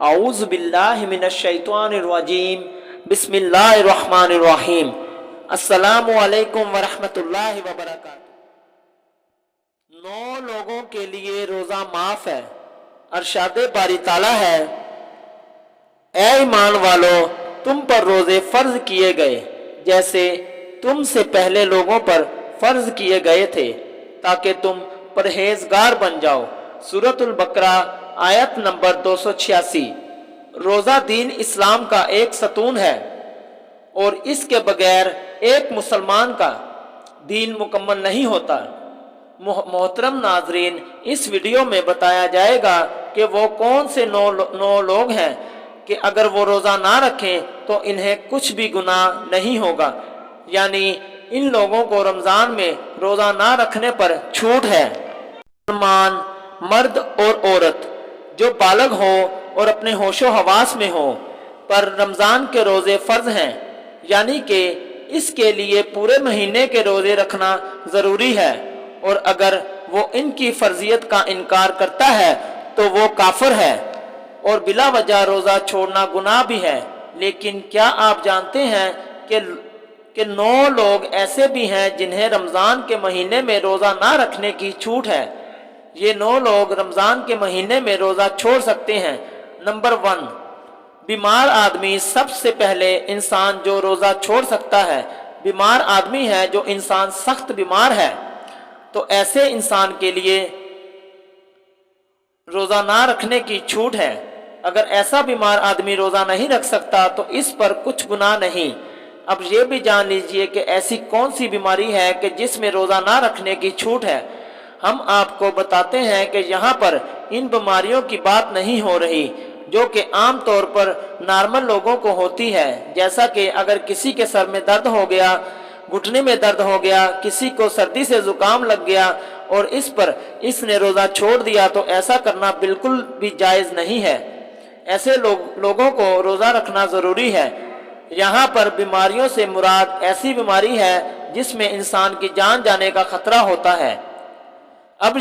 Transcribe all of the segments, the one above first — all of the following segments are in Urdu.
اعوذ باللہ من الشیطان الرجیم بسم اللہ الرحمن الرحیم السلام علیکم ورحمۃ اللہ وبرکاتہ۔ 9 لوگوں کے لیے روزہ معاف ہے۔ ارشاد باری تعالیٰ ہے، اے ایمان والو، تم پر روزے فرض کیے گئے جیسے تم سے پہلے لوگوں پر فرض کیے گئے تھے تاکہ تم پرہیزگار بن جاؤ۔ سورۃ البقرہ آیت نمبر 286۔ روزہ دین اسلام کا ایک ستون ہے اور اس کے بغیر ایک مسلمان کا دین مکمل نہیں ہوتا۔ محترم ناظرین، اس ویڈیو میں بتایا جائے گا کہ وہ کون سے 9 لوگ ہیں کہ اگر وہ روزہ نہ رکھیں تو انہیں کچھ بھی گناہ نہیں ہوگا، یعنی ان لوگوں کو رمضان میں روزہ نہ رکھنے پر چھوٹ ہے۔ مسلمان مرد اور عورت جو بالغ ہو اور اپنے ہوش و حواس میں ہو پر رمضان کے روزے فرض ہیں، یعنی کہ اس کے لیے پورے مہینے کے روزے رکھنا ضروری ہے، اور اگر وہ ان کی فرضیت کا انکار کرتا ہے تو وہ کافر ہے اور بلا وجہ روزہ چھوڑنا گناہ بھی ہے۔ لیکن کیا آپ جانتے ہیں کہ 9 لوگ ایسے بھی ہیں جنہیں رمضان کے مہینے میں روزہ نہ رکھنے کی چھوٹ ہے؟ یہ 9 لوگ رمضان کے مہینے میں روزہ چھوڑ سکتے ہیں۔ نمبر 1، بیمار آدمی۔ سب سے پہلے انسان جو روزہ چھوڑ سکتا ہے بیمار آدمی ہے، جو انسان سخت بیمار ہے، تو ایسے انسان کے لیے روزہ نہ رکھنے کی چھوٹ ہے۔ اگر ایسا بیمار آدمی روزہ نہیں رکھ سکتا تو اس پر کچھ گناہ نہیں۔ اب یہ بھی جان لیجئے کہ ایسی کون سی بیماری ہے کہ جس میں روزہ نہ رکھنے کی چھوٹ ہے۔ ہم آپ کو بتاتے ہیں کہ یہاں پر ان بیماریوں کی بات نہیں ہو رہی جو کہ عام طور پر نارمل لوگوں کو ہوتی ہے، جیسا کہ اگر کسی کے سر میں درد ہو گیا، گھٹنے میں درد ہو گیا، کسی کو سردی سے زکام لگ گیا اور اس نے روزہ چھوڑ دیا، تو ایسا کرنا بالکل بھی جائز نہیں ہے۔ ایسے لوگوں کو روزہ رکھنا ضروری ہے۔ یہاں پر بیماریوں سے مراد ایسی بیماری ہے جس میں انسان کی جان جانے کا خطرہ ہوتا ہے۔ اب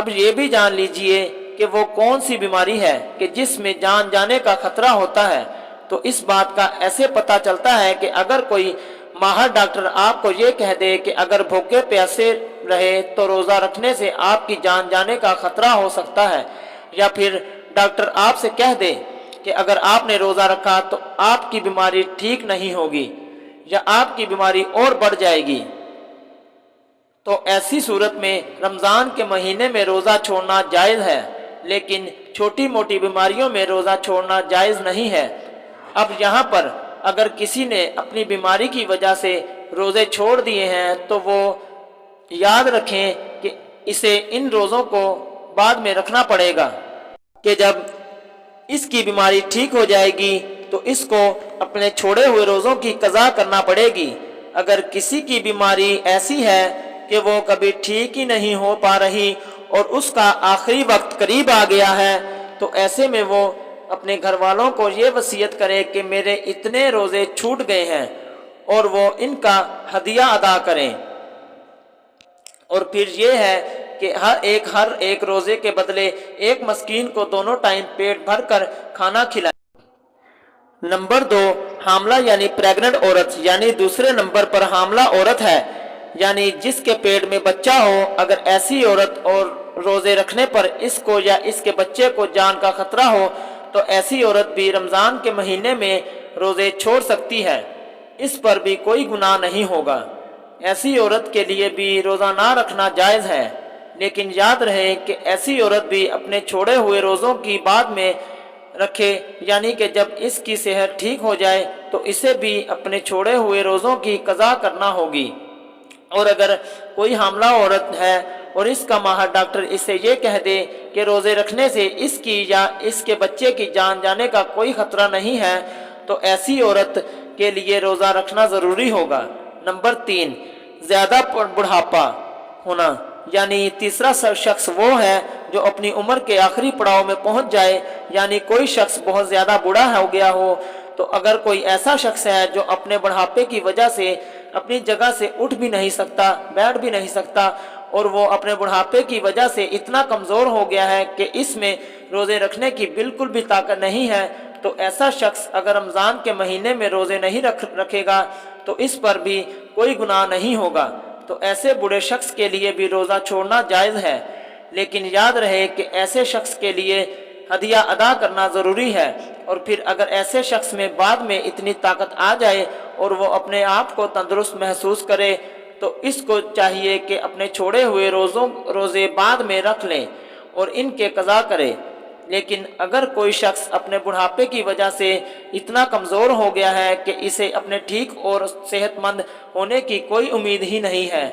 یہ بھی جان لیجئے کہ وہ کون سی بیماری ہے کہ جس میں جان جانے کا خطرہ ہوتا ہے۔ تو اس بات کا ایسے پتہ چلتا ہے کہ اگر کوئی ماہر ڈاکٹر آپ کو یہ کہہ دے کہ اگر بھوکے پیاسے رہے تو روزہ رکھنے سے آپ کی جان جانے کا خطرہ ہو سکتا ہے، یا پھر ڈاکٹر آپ سے کہہ دے کہ اگر آپ نے روزہ رکھا تو آپ کی بیماری ٹھیک نہیں ہوگی یا آپ کی بیماری اور بڑھ جائے گی، تو ایسی صورت میں رمضان کے مہینے میں روزہ چھوڑنا جائز ہے، لیکن چھوٹی موٹی بیماریوں میں روزہ چھوڑنا جائز نہیں ہے۔ اب یہاں پر اگر کسی نے اپنی بیماری کی وجہ سے روزے چھوڑ دیے ہیں تو وہ یاد رکھیں کہ اسے ان روزوں کو بعد میں رکھنا پڑے گا، کہ جب اس کی بیماری ٹھیک ہو جائے گی تو اس کو اپنے چھوڑے ہوئے روزوں کی قضا کرنا پڑے گی۔ اگر کسی کی بیماری ایسی ہے کہ وہ کبھی ٹھیک ہی نہیں ہو پا رہی اور اس کا آخری وقت قریب آ گیا ہے تو ایسے میں وہ اپنے گھر والوں کو یہ وصیت کرے کہ میرے اتنے روزے چھوٹ گئے ہیں، اور وہ ان کا ہدیہ ادا کریں۔ اور پھر یہ ہے کہ ہر ایک روزے کے بدلے ایک مسکین کو دونوں ٹائم پیٹ بھر کر کھانا کھلائیں۔ نمبر 2، حاملہ یعنی پریگننٹ عورت، یعنی دوسرے نمبر پر حاملہ عورت ہے، یعنی جس کے پیٹ میں بچہ ہو۔ اگر ایسی عورت اور روزے رکھنے پر اس کو یا اس کے بچے کو جان کا خطرہ ہو تو ایسی عورت بھی رمضان کے مہینے میں روزے چھوڑ سکتی ہے، اس پر بھی کوئی گناہ نہیں ہوگا۔ ایسی عورت کے لیے بھی روزہ نہ رکھنا جائز ہے، لیکن یاد رہے کہ ایسی عورت بھی اپنے چھوڑے ہوئے روزوں کی بعد میں رکھے، یعنی کہ جب اس کی صحت ٹھیک ہو جائے تو اسے بھی اپنے چھوڑے ہوئے روزوں کی قضا کرنا ہوگی۔ اور اگر کوئی حاملہ عورت ہے اور اس کا ماہر ڈاکٹر اسے یہ کہہ دے کہ روزے رکھنے سے اس کی یا اس کے بچے کی جان جانے کا کوئی خطرہ نہیں ہے تو ایسی عورت کے لیے روزہ رکھنا ضروری ہوگا۔ نمبر 3، زیادہ بڑھاپا ہونا، یعنی تیسرا شخص وہ ہے جو اپنی عمر کے آخری پڑاؤ میں پہنچ جائے، یعنی کوئی شخص بہت زیادہ بوڑھا ہو گیا ہو۔ تو اگر کوئی ایسا شخص ہے جو اپنے بڑھاپے کی وجہ سے اپنی جگہ سے اٹھ بھی نہیں سکتا، بیٹھ بھی نہیں سکتا اور وہ اپنے بڑھاپے کی وجہ سے اتنا کمزور ہو گیا ہے کہ اس میں روزے رکھنے کی بالکل بھی طاقت نہیں ہے، تو ایسا شخص اگر رمضان کے مہینے میں روزے نہیں رکھے گا تو اس پر بھی کوئی گناہ نہیں ہوگا۔ تو ایسے بوڑھے شخص کے لیے بھی روزہ چھوڑنا جائز ہے، لیکن یاد رہے کہ ایسے شخص کے لیے ہدیہ ادا کرنا ضروری ہے۔ اور پھر اگر ایسے شخص میں بعد میں اتنی طاقت آ جائے اور وہ اپنے آپ کو تندرست محسوس کرے تو اس کو چاہیے کہ اپنے چھوڑے ہوئے روزے بعد میں رکھ لیں اور ان کے قضا کرے۔ لیکن اگر کوئی شخص اپنے بڑھاپے کی وجہ سے اتنا کمزور ہو گیا ہے کہ اسے اپنے ٹھیک اور صحت مند ہونے کی کوئی امید ہی نہیں ہے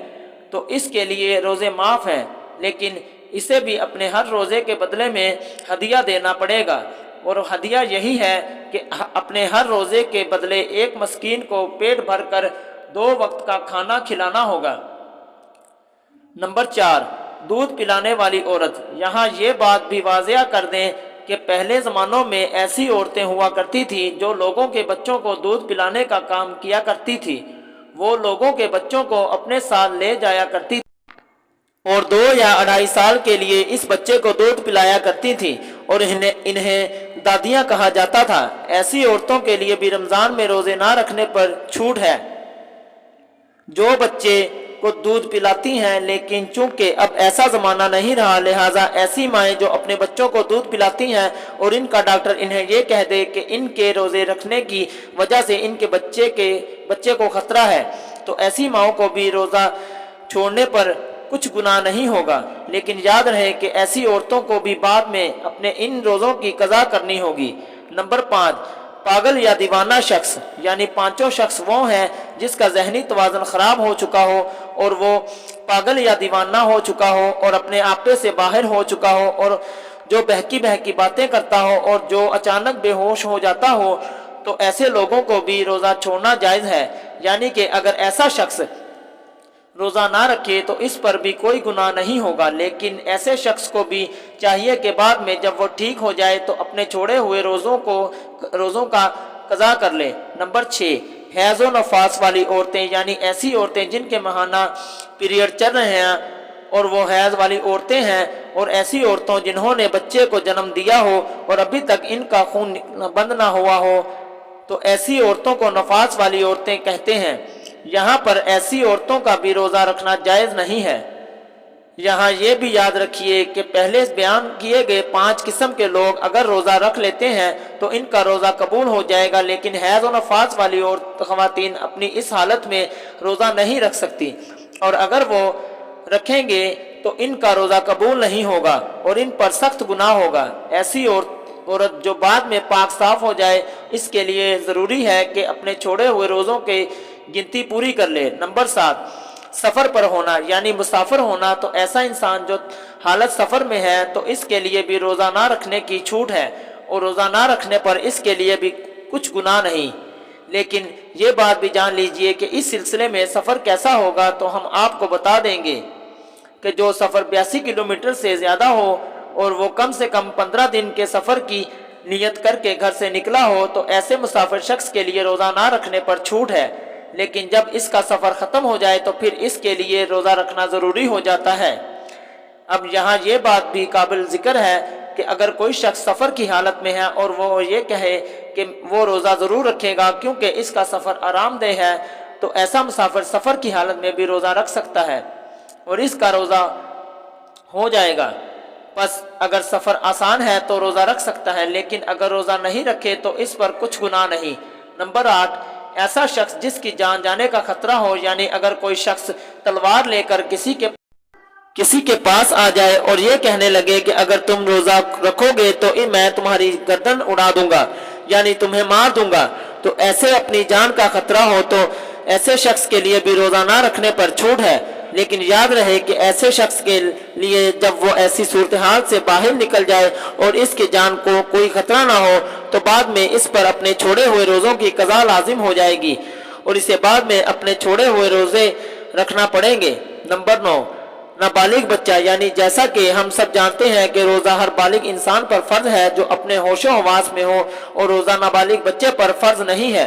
تو اس کے لیے روزے معاف ہیں، لیکن اسے بھی اپنے ہر روزے کے بدلے میں ہدیہ دینا پڑے گا، اور ہدیہ یہی ہے کہ اپنے ہر روزے کے بدلے ایک مسکین کو پیٹ بھر کر 2 وقت کا کھانا کھلانا ہوگا۔ نمبر 4، دودھ پلانے والی عورت۔ یہاں یہ بات بھی واضح کر دیں کہ پہلے زمانوں میں ایسی عورتیں ہوا کرتی تھیں جو لوگوں کے بچوں کو دودھ پلانے کا کام کیا کرتی تھی۔ وہ لوگوں کے بچوں کو اپنے ساتھ لے جایا کرتی تھی اور 2 یا 2.5 سال کے لیے اس بچے کو دودھ پلایا کرتی تھی اور انہیں دادیاں کہا جاتا تھا۔ ایسی عورتوں کے لیے بھی رمضان میں روزے نہ رکھنے پر چھوٹ ہے جو بچے کو دودھ پلاتی ہیں، لیکن چونکہ اب ایسا زمانہ نہیں رہا لہٰذا ایسی مائیں جو اپنے بچوں کو دودھ پلاتی ہیں اور ان کا ڈاکٹر انہیں یہ کہہ دے کہ ان کے روزے رکھنے کی وجہ سے ان کے بچے کو خطرہ ہے تو ایسی ماؤں کو بھی روزہ چھوڑنے پر کچھ گناہ نہیں ہوگا، لیکن یاد رہے کہ ایسی عورتوں کو بھی بعد میں اپنے ان روزوں کی قضا کرنی ہوگی۔ نمبر 5، پاگل یا دیوانہ شخص۔ یعنی 5 شخص وہ ہیں جس کا ذہنی توازن خراب ہو چکا ہو اور وہ پاگل یا دیوانہ ہو چکا ہو اور اپنے آپے سے باہر ہو چکا ہو اور جو بہکی باتیں کرتا ہو اور جو اچانک بے ہوش ہو جاتا ہو، تو ایسے لوگوں کو بھی روزہ چھوڑنا جائز ہے۔ یعنی کہ اگر ایسا شخص روزہ نہ رکھے تو اس پر بھی کوئی گناہ نہیں ہوگا، لیکن ایسے شخص کو بھی چاہیے کہ بعد میں جب وہ ٹھیک ہو جائے تو اپنے چھوڑے ہوئے روزوں کا قضا کر لے۔ نمبر 6، حیض و نفاس والی عورتیں۔ یعنی ایسی عورتیں جن کے ماہانہ پیریڈ چل رہے ہیں اور وہ حیض والی عورتیں ہیں، اور ایسی عورتوں جنہوں نے بچے کو جنم دیا ہو اور ابھی تک ان کا خون بند نہ ہوا ہو، تو ایسی عورتوں کو نفاس والی عورتیں کہتے ہیں۔ یہاں پر ایسی عورتوں کا بھی روزہ رکھنا جائز نہیں ہے۔ یہاں یہ بھی یاد رکھیے کہ پہلے بیان کیے گئے 5 قسم کے لوگ اگر روزہ رکھ لیتے ہیں تو ان کا روزہ قبول ہو جائے گا، لیکن حیض و نفاس والی خواتین اپنی اس حالت میں روزہ نہیں رکھ سکتی، اور اگر وہ رکھیں گے تو ان کا روزہ قبول نہیں ہوگا اور ان پر سخت گناہ ہوگا۔ ایسی عورت جو بعد میں پاک صاف ہو جائے اس کے لیے ضروری ہے کہ اپنے چھوڑے ہوئے روزوں کے گنتی پوری کر لے۔ نمبر 7، سفر پر ہونا۔ یعنی مسافر ہونا۔ تو ایسا انسان جو حالت سفر میں ہے تو اس کے لیے بھی روزہ نہ رکھنے کی چھوٹ ہے، اور روزہ نہ رکھنے پر اس کے لیے بھی کچھ گناہ نہیں، لیکن یہ بات بھی جان لیجئے کہ اس سلسلے میں سفر کیسا ہوگا تو ہم آپ کو بتا دیں گے کہ جو سفر 82 کلومیٹر سے زیادہ ہو اور وہ کم سے کم 15 دن کے سفر کی نیت کر کے گھر سے نکلا ہو تو ایسے مسافر شخص کے لیے روزہ نہ رکھنے پر چھوٹ ہے، لیکن جب اس کا سفر ختم ہو جائے تو پھر اس کے لیے روزہ رکھنا ضروری ہو جاتا ہے۔ اب یہاں یہ بات بھی قابل ذکر ہے کہ اگر کوئی شخص سفر کی حالت میں ہے اور وہ یہ کہے کہ وہ روزہ ضرور رکھے گا کیونکہ اس کا سفر آرام دہ ہے، تو ایسا مسافر سفر کی حالت میں بھی روزہ رکھ سکتا ہے اور اس کا روزہ ہو جائے گا۔ بس اگر سفر آسان ہے تو روزہ رکھ سکتا ہے، لیکن اگر روزہ نہیں رکھے تو اس پر کچھ گناہ نہیں۔ نمبر 8، ایسا شخص جس کی جان جانے کا خطرہ ہو۔ یعنی اگر کوئی شخص تلوار لے کر کسی کے پاس آ جائے اور یہ کہنے لگے کہ اگر تم روزہ رکھو گے تو میں تمہاری گردن اڑا دوں گا، یعنی تمہیں مار دوں گا، تو ایسے اپنی جان کا خطرہ ہو تو ایسے شخص کے لیے بھی روزہ نہ رکھنے پر چھوٹ ہے، لیکن یاد رہے کہ ایسے شخص کے لیے جب وہ ایسی صورتحال سے باہر نکل جائے اور اس کی جان کو کوئی خطرہ نہ ہو تو بعد میں اس پر اپنے چھوڑے ہوئے روزوں کی قضا لازم ہو جائے گی اور اسے بعد میں اپنے چھوڑے ہوئے روزے رکھنا پڑیں گے۔ نمبر 9، نابالغ بچہ۔ یعنی جیسا کہ ہم سب جانتے ہیں کہ روزہ ہر بالغ انسان پر فرض ہے جو اپنے ہوش و حواس میں ہو، اور روزہ نابالغ بچے پر فرض نہیں ہے۔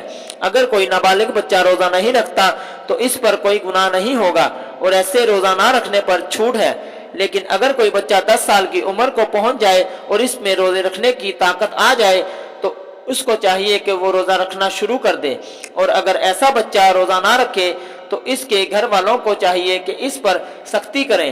اگر کوئی نابالغ بچہ روزہ نہیں رکھتا تو اس پر کوئی گناہ نہیں ہوگا اور ایسے روزہ نہ رکھنے پر چھوٹ ہے۔ لیکن اگر کوئی بچہ 10 سال کی عمر کو پہنچ جائے اور اس میں روزے رکھنے کی طاقت آ جائے تو اس کو چاہیے کہ وہ روزہ رکھنا شروع کر دے، اور اگر ایسا بچہ روزہ نہ رکھے تو اس کے گھر والوں کو چاہیے کہ اس پر سختی کریں۔